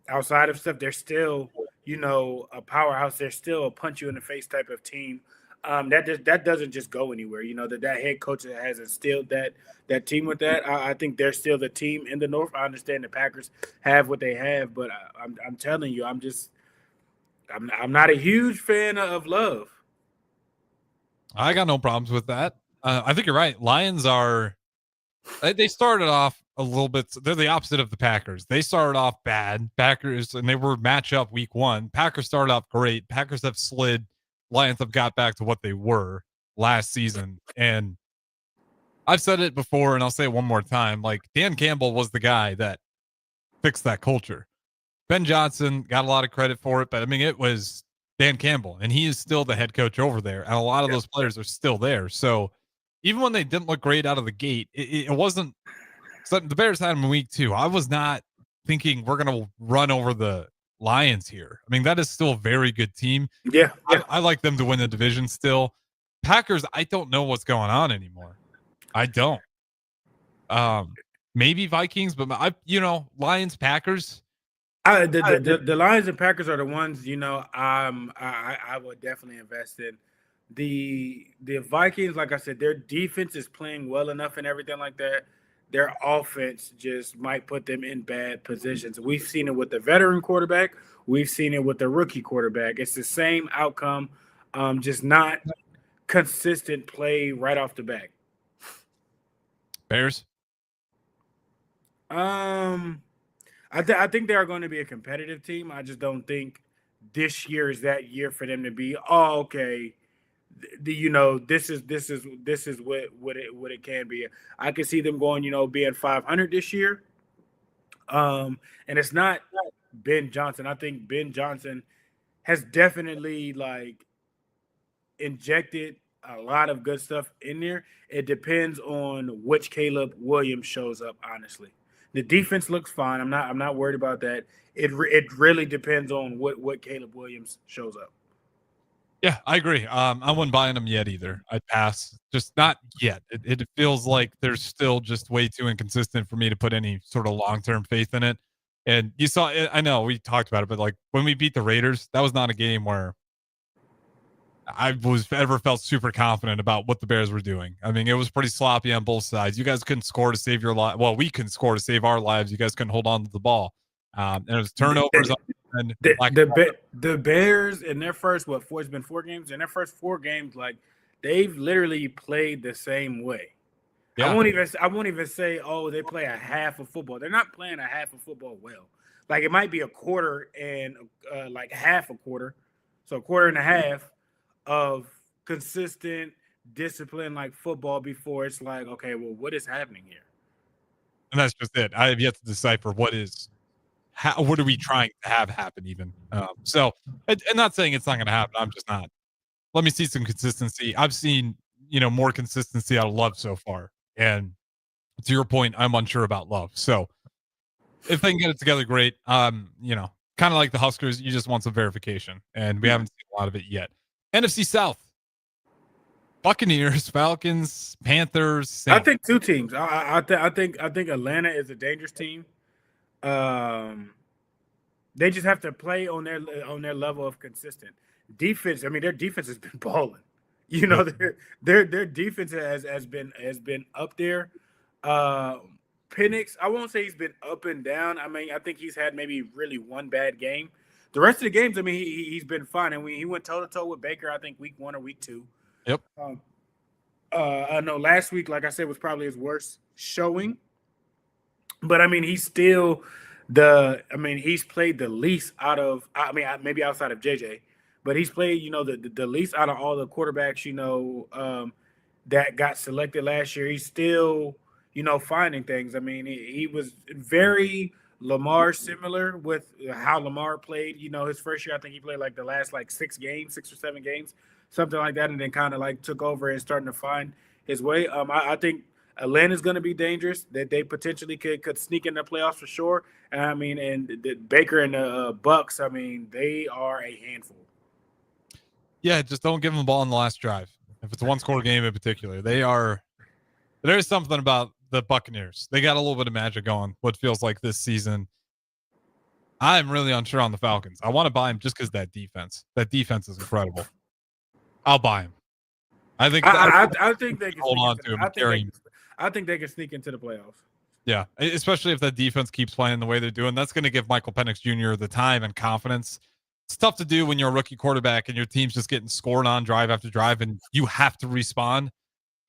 outside of stuff. They're still a powerhouse. They're still a punch you in the face type of team. That doesn't just go anywhere. That head coach has instilled that team with that. I think they're still the team in the North. I understand the Packers have what they have, but I'm telling you, I'm not a huge fan of Love. I got no problems with that. I think you're right. Lions they started off a little bit. They're the opposite of the Packers. They started off bad. Packers, and they were matchup week 1. Packers started off great. Packers have slid. Lions have got back to what they were last season. And I've said it before, and I'll say it one more time. Like, Dan Campbell was the guy that fixed that culture. Ben Johnson got a lot of credit for it, but I mean, it was Dan Campbell, and he is still the head coach over there. And a lot of those players are still there. So even when they didn't look great out of the gate, it wasn't something the Bears had them in week 2. I was not thinking we're going to run over the Lions here. I mean, that is still a very good team. Yeah. I like them to win the division still. Packers, I don't know what's going on anymore. I don't. Maybe Vikings, but Lions, Packers. The Lions and Packers are the ones I would definitely invest in. The Vikings, like I said, their defense is playing well enough and everything like that. Their offense just might put them in bad positions. We've seen it with the veteran quarterback. We've seen it with the rookie quarterback. It's the same outcome, just not consistent play right off the back. Bears? I think they are going to be a competitive team. I just don't think this year is that year for them to be, oh, okay, this is what it can be. I can see them going, being 500 this year. And it's not Ben Johnson. I think Ben Johnson has definitely like injected a lot of good stuff in there. It depends on which Caleb Williams shows up, honestly. The defense looks fine. I'm not worried about that. It really depends on what Caleb Williams shows up. Yeah, I agree. I wouldn't buy him yet either. I'd pass. Just not yet. It feels like there's still just way too inconsistent for me to put any sort of long-term faith in it. And you saw it, I know we talked about it, but like when we beat the Raiders, that was not a game where I was ever felt super confident about what the Bears were doing. I mean, it was pretty sloppy on both sides. You guys couldn't score to save your life. Well, we couldn't score to save our lives. You guys couldn't hold on to the ball. And it was turnovers. The Bears in their first it's been 4 games. In their first 4 games, like they've literally played the same way. Yeah. I won't even say, oh, they play a half of football. They're not playing a half of football well. Like it might be a quarter and like half a quarter, so a quarter and a half of consistent discipline like football before it's like, okay, well, what is happening here? And that's just it. I have yet to decipher what are we trying to have happen even. So I'm not saying it's not going to happen. I'm just not. Let me see some consistency. I've seen, more consistency out of Love so far. And to your point, I'm unsure about Love. So if they can get it together, great. Kind of like the Huskers, you just want some verification. And we haven't seen a lot of it yet. NFC South. Buccaneers, Falcons, Panthers. Saints. I think 2 teams. I think Atlanta is a dangerous team. They just have to play on their level of consistent defense. I mean, their defense has been balling. Their defense has been up there. Penix, I won't say he's been up and down. I mean, I think he's had maybe really one bad game. The rest of the games, I mean, he's been fine. And he went toe-to-toe with Baker, I think, week 1 or week 2. Yep. I know last week, like I said, was probably his worst showing. But, I mean, he's still he's played the least out of – maybe outside of JJ. But he's played, the least out of all the quarterbacks, that got selected last year. He's still, finding things. I mean, he was very – Lamar similar with how Lamar played, his first year. I think he played like the last 6 or 7 games, something like that, and then kind of like took over and starting to find his way. I think Atlanta's going to be dangerous. That they potentially could sneak in the playoffs for sure. And the Baker and the Bucks, I mean, they are a handful. Yeah, just don't give them the ball in the last drive. If it's a 1-score game in particular, there's something about the Buccaneers. They got a little bit of magic going, what feels like this season. I'm really unsure on the Falcons. I want to buy him just because that defense is incredible. I'll buy him. I think they can hold on to him. I think they can sneak into the playoffs. Yeah, especially if that defense keeps playing the way they're doing. That's going to give Michael Penix Jr. the time and confidence. It's tough to do when you're a rookie quarterback and your team's just getting scored on drive after drive and you have to respond.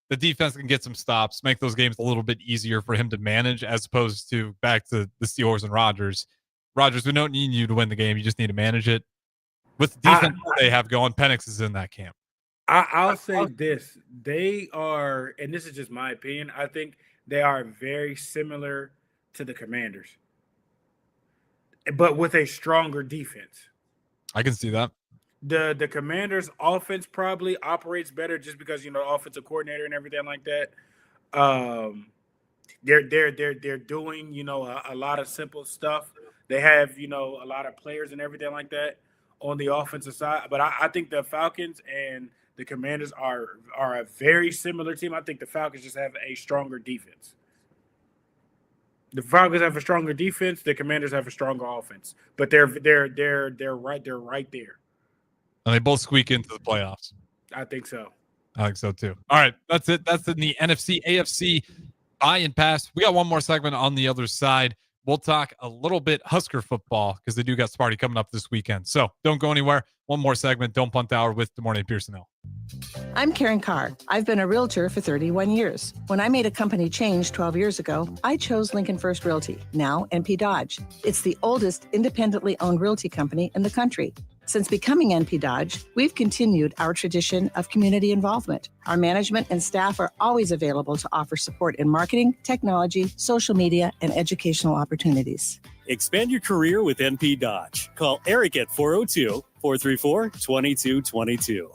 The defense can get some stops, make those games a little bit easier for him to manage, as opposed to back to the Steelers and Rodgers. Rodgers, we don't need you to win the game. You just need to manage it. With the defense they have going, Penix is in that camp. I'll say this. They are, and this is just my opinion, I think they are very similar to the Commanders, but with a stronger defense. I can see that. The Commanders' offense probably operates better just because offensive coordinator and everything like that. They're doing a lot of simple stuff. They have a lot of players and everything like that on the offensive side. But I think the Falcons and the Commanders are a very similar team. I think the Falcons just have a stronger defense. The Falcons have a stronger defense. The Commanders have a stronger offense. But they're right there. And they both squeak into the playoffs. I think so. I think so too. All right, that's it. That's in the NFC, AFC buy and pass. We got one more segment on the other side. We'll talk a little bit Husker football because they do got Sparty coming up this weekend. So don't go anywhere. One more segment. Don't Punt Hour with Des Moines Pierson-El. I'm Karen Carr. I've been a realtor for 31 years. When I made a company change 12 years ago, I chose Lincoln First Realty, now NP Dodge. It's the oldest independently owned realty company in the country. Since becoming NP Dodge, we've continued our tradition of community involvement. Our management and staff are always available to offer support in marketing, technology, social media, and educational opportunities. Expand your career with NP Dodge. Call Eric at 402-434-2222.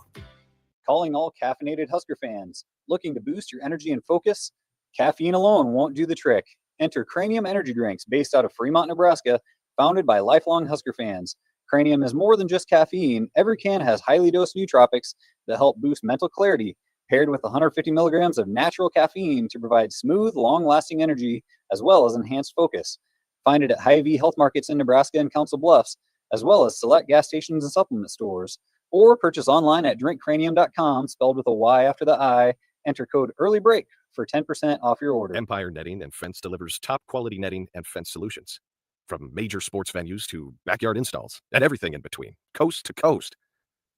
Calling all caffeinated Husker fans. Looking to boost your energy and focus? Caffeine alone won't do the trick. Enter Cranium Energy Drinks based out of Fremont, Nebraska, founded by lifelong Husker fans. Cranium is more than just caffeine. Every can has highly dosed nootropics that help boost mental clarity, paired with 150 milligrams of natural caffeine to provide smooth, long-lasting energy as well as enhanced focus. Find it at Hy-Vee Health Markets in Nebraska and Council Bluffs, as well as select gas stations and supplement stores. Or purchase online at drinkcranium.com, spelled with a Y after the I. Enter code EARLYBREAK for 10% off your order. Empire Netting and Fence delivers top quality netting and fence solutions. From major sports venues to backyard installs and everything in between, coast to coast.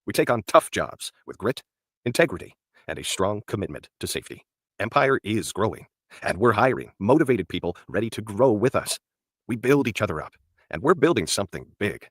We take on tough jobs with grit, integrity, and a strong commitment to safety. Empire is growing, and we're hiring motivated people ready to grow with us. We build each other up, and we're building something big.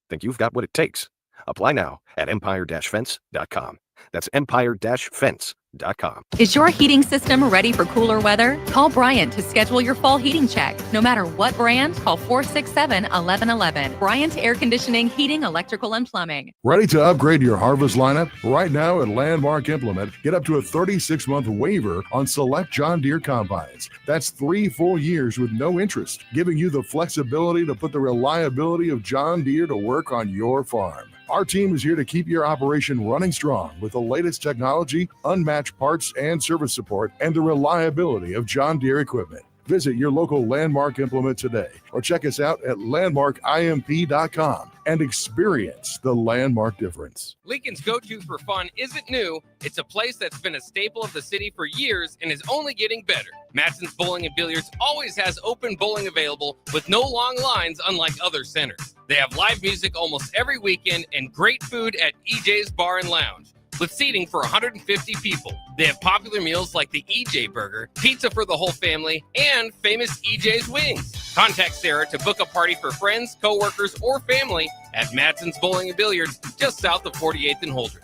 Think you've got what it takes? Apply now at empire-fence.com. That's empire-fence.com. Is your heating system ready for cooler weather? Call Bryant to schedule your fall heating check. No matter what brand, call 467-1111. Bryant Air Conditioning, Heating, Electrical, and Plumbing. Ready to upgrade your harvest lineup? Right now at Landmark Implement, get up to a 36-month waiver on select John Deere combines. That's 3 full years with no interest, giving you the flexibility to put the reliability of John Deere to work on your farm. Our team is here to keep your operation running strong with the latest technology, unmatched parts and service support, and the reliability of John Deere equipment. Visit your local Landmark Implement today or check us out at landmarkimp.com and experience the Landmark difference. Lincoln's go-to for fun isn't new. It's a place that's been a staple of the city for years and is only getting better. Matson's Bowling and Billiards always has open bowling available with no long lines, unlike other centers. They have live music almost every weekend and great food at EJ's Bar and Lounge, with seating for 150 people. They have popular meals like the EJ Burger, pizza for the whole family, and famous EJ's Wings. Contact Sarah to book a party for friends, coworkers, or family at Matson's Bowling and Billiards, just south of 48th and Holdridge.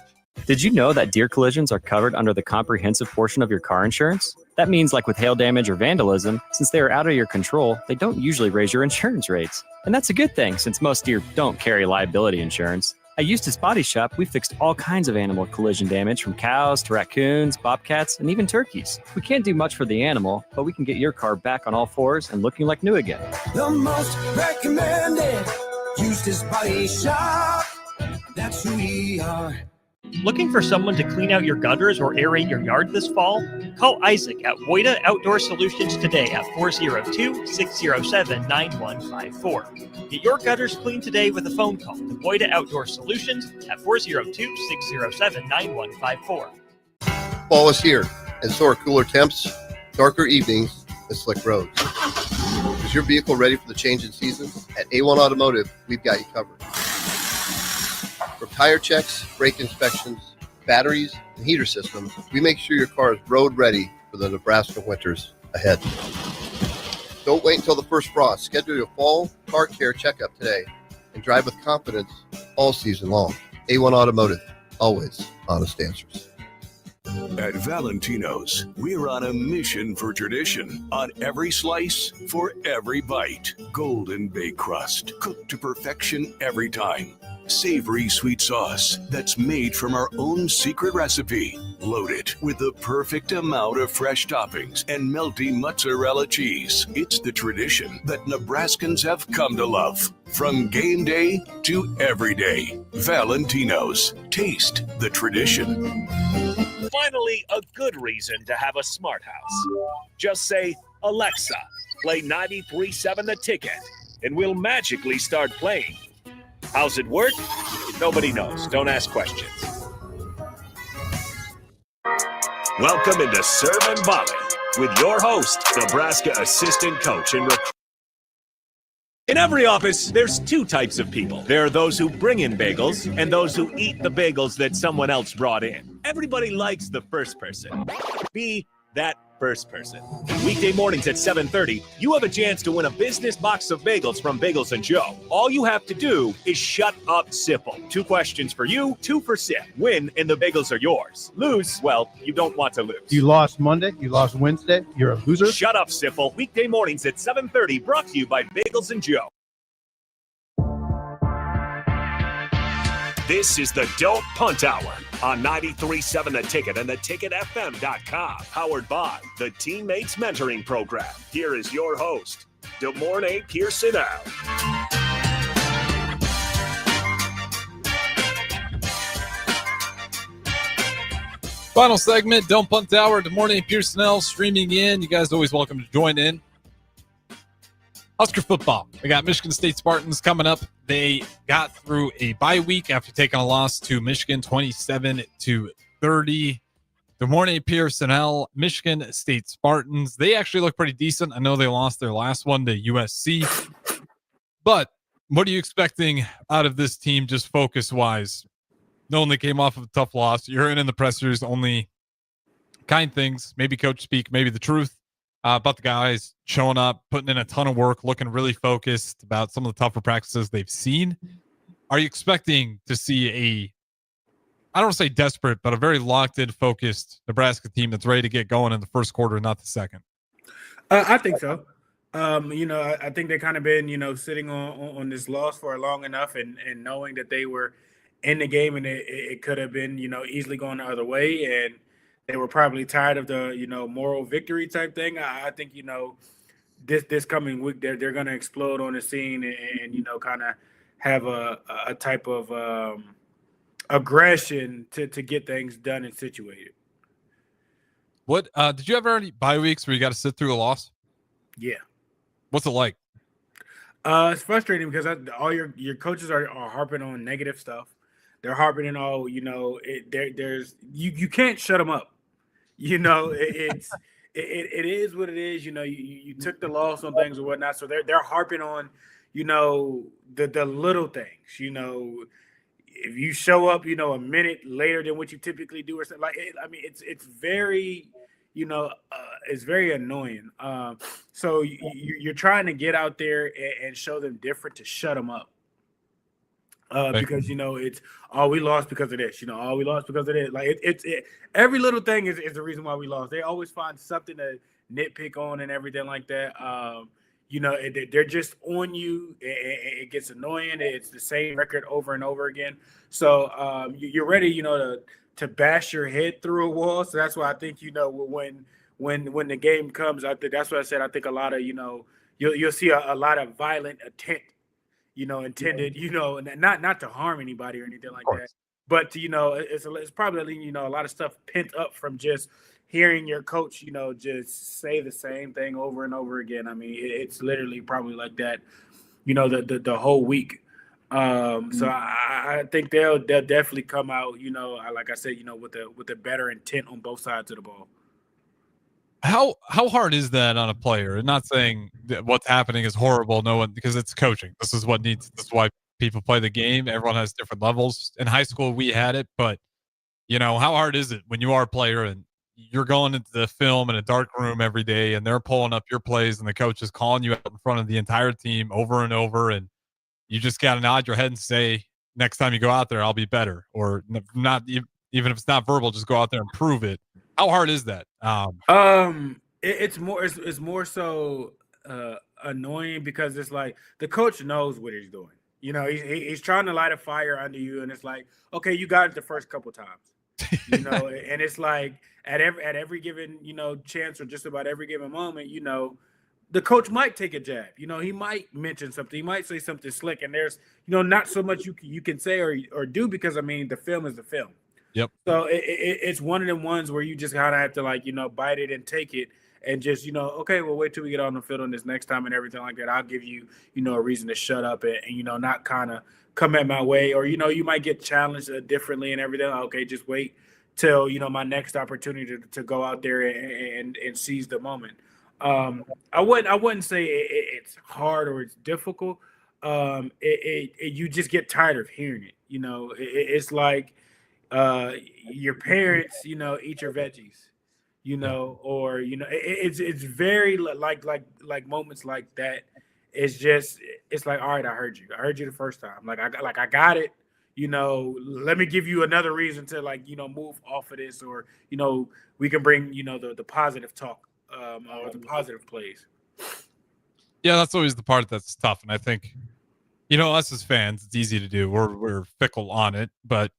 Did you know that deer collisions are covered under the comprehensive portion of your car insurance? That means, like with hail damage or vandalism, since they are out of your control, they don't usually raise your insurance rates. And that's a good thing, since most deer don't carry liability insurance. At Eustace Body Shop, we fixed all kinds of animal collision damage, from cows to raccoons, bobcats, and even turkeys. We can't do much for the animal, but we can get your car back on all fours and looking like new again. The most recommended Eustace Body Shop. That's who we are. Looking for someone to clean out your gutters or aerate your yard this fall? Call Isaac at Woida Outdoor Solutions today at 402-607-9154. Get your gutters cleaned today with a phone call to Woida Outdoor Solutions at 402-607-9154. Fall is here, and so are cooler temps, darker evenings, and slick roads. Is your vehicle ready for the change in seasons? At A1 Automotive, we've got you covered. From tire checks, brake inspections, batteries, and heater systems, we make sure your car is road ready for the Nebraska winters ahead. Don't wait until the first frost. Schedule your fall car care checkup today and drive with confidence all season long. A1 Automotive, always honest answers. At Valentino's, we're on a mission for tradition. On every slice, for every bite. Golden baked crust, cooked to perfection every time. Savory sweet sauce that's made from our own secret recipe. Loaded with the perfect amount of fresh toppings and melty mozzarella cheese. It's the tradition that Nebraskans have come to love. From game day to every day. Valentino's. Taste the tradition. Finally, a good reason to have a smart house. Just say, Alexa, play 93.7 The Ticket, and we'll magically start playing. How's it work? Nobody knows. Don't ask questions. Welcome into Serve and Volley with your host, Nebraska assistant coach and recruiter In every office, there's two types of people. There are those who bring in bagels and those who eat the bagels that someone else brought in. Everybody likes the first person. Be that first person. Weekday mornings at 7:30, you have a chance to win a business box of bagels from Bagels & Joe. All you have to do is shut up, Sipple. 2 questions for you, 2 for Sip. Win, and the bagels are yours. Lose, well, you don't want to lose. You lost Monday, you lost Wednesday, you're a loser. Shut up, Sipple. Weekday mornings at 7:30, brought to you by Bagels & Joe. This is the Don't Punt Hour on 93.7 The Ticket and theticketfm.com. Powered by the Teammates Mentoring Program. Here is your host, DeMornay Pierson-El. Final segment, Don't Punt Hour. Good morning, Pierson-El streaming in. You guys are always welcome to join in. Husker football. We got Michigan State Spartans coming up. They got through a bye week after taking a loss to Michigan 27-30. Good morning, Pierson-El. Michigan State Spartans. They actually look pretty decent. I know they lost their last one to USC. But what are you expecting out of this team just focus-wise? Knowing they came off of a tough loss. You're hearing in the pressers only kind things, maybe coach speak, maybe the truth. About the guys showing up, putting in a ton of work, looking really focused about some of the tougher practices they've seen. Are you expecting to see I don't want to say desperate, but a very locked in, focused Nebraska team that's ready to get going in the first quarter, not the second? I think so. I think they kind of been, sitting on this loss for long enough and knowing that they were in the game and it could have been, easily going the other way. And they were probably tired of the, moral victory type thing. I think, this coming week, they're going to explode on the scene and kind of have a type of aggression to get things done and situated. What did you ever any bye weeks where you got to sit through a loss? Yeah. What's it like? It's frustrating because all your coaches are harping on negative stuff. They're harping on all, there's you can't shut them up. It is what it is. You took the loss on things or whatnot. So they're harping on, the little things, if you show up, a minute later than what you typically do or something like it. I mean, it's very, it's very annoying. So you're trying to get out there and show them different to shut them up. Because it's we lost because of this. We lost because of this. Like it's every little thing is the reason why we lost. They always find something to nitpick on and everything like that. They're just on you. It gets annoying. It's the same record over and over again. So you're ready, to bash your head through a wall. So that's why I think when the game comes, I think that's what I said. I think a lot of you'll see a lot of violent intent. Intended, not to harm anybody or anything like that, but it's probably, a lot of stuff pent up from just hearing your coach, just say the same thing over and over again. I mean, it's literally probably like that, the whole week. So I think they'll definitely come out, like I said, with a better intent on both sides of the ball. How hard is that on a player? And not saying that what's happening is horrible. No one, because it's coaching. This is why people play the game. Everyone has different levels. In high school, we had it, but how hard is it when you are a player and you're going into the film in a dark room every day and they're pulling up your plays and the coach is calling you out in front of the entire team over and over. And you just got to nod your head and say, next time you go out there, I'll be better, or not. Even if it's not verbal, just go out there and prove it. How hard is that? It's more so annoying because it's like the coach knows what he's doing. He's trying to light a fire under you, and it's like, okay, you got it the first couple times, and it's like at every given chance or just about every given moment, the coach might take a jab. He might mention something, he might say something slick, and there's not so much you can say or do because the film is the film. Yep. So it's one of them ones where you just kind of have to bite it and take it and just, okay, well, wait till we get on the field on this next time and everything like that. I'll give you, a reason to shut up and not kind of come at my way or, you might get challenged differently and everything. Okay, just wait till, my next opportunity to go out there and seize the moment. I wouldn't say it's hard or it's difficult. You just get tired of hearing it. It's like your parents, eat your veggies, or it's very like moments like that. It's like, all right, I heard you the first time. I got it. Let me give you another reason to move off of this, or we can bring the positive talk or the positive plays. Yeah, that's always the part that's tough. And I think, us as fans, it's easy to do. We're fickle on it. But,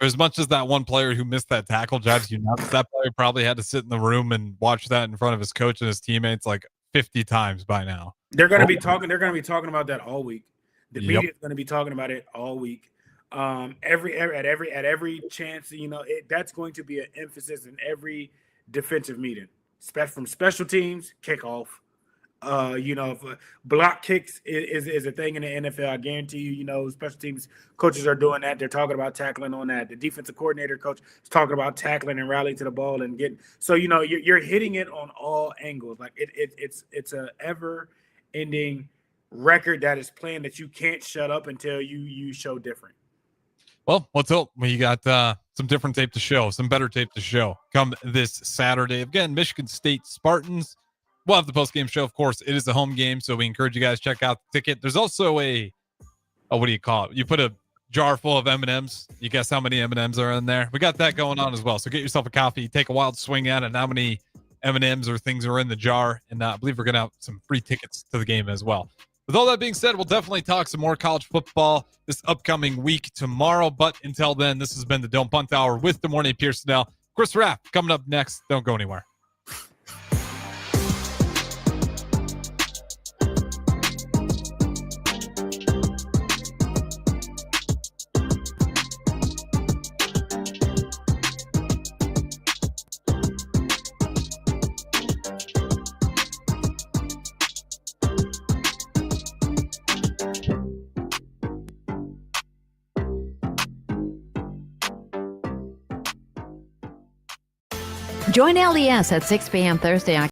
as much as that one player who missed that tackle drives you nuts, that player probably had to sit in the room and watch that in front of his coach and his teammates like 50 times by now. They're going to be talking about that all week. The media is going to be talking about it all week. Every chance, that's going to be an emphasis in every defensive meeting, from special teams, kickoff. Block kicks is a thing in the NFL. I guarantee you, special teams coaches are doing that. They're talking about tackling on that. The defensive coordinator coach is talking about tackling and rallying to the ball and getting. So you're hitting it on all angles. Like it's a ever-ending record that is playing that you can't shut up until you show different. Well, let's hope we got some different tape to show, some better tape to show come this Saturday. Again, Michigan State Spartans. We'll have the post-game show, of course. It is a home game, so we encourage you guys to check out the ticket. There's also what do you call it? You put a jar full of M&Ms. You guess how many M&Ms are in there? We got that going on as well. So get yourself a coffee, take a wild swing at it, and how many M&Ms or things are in the jar. And I believe we're going to have some free tickets to the game as well. With all that being said, we'll definitely talk some more college football this upcoming week tomorrow. But until then, this has been the Don't Punt Hour with the Morning Pierson-El. Chris Rapp coming up next. Don't go anywhere. Join LES at 6 p.m. Thursday,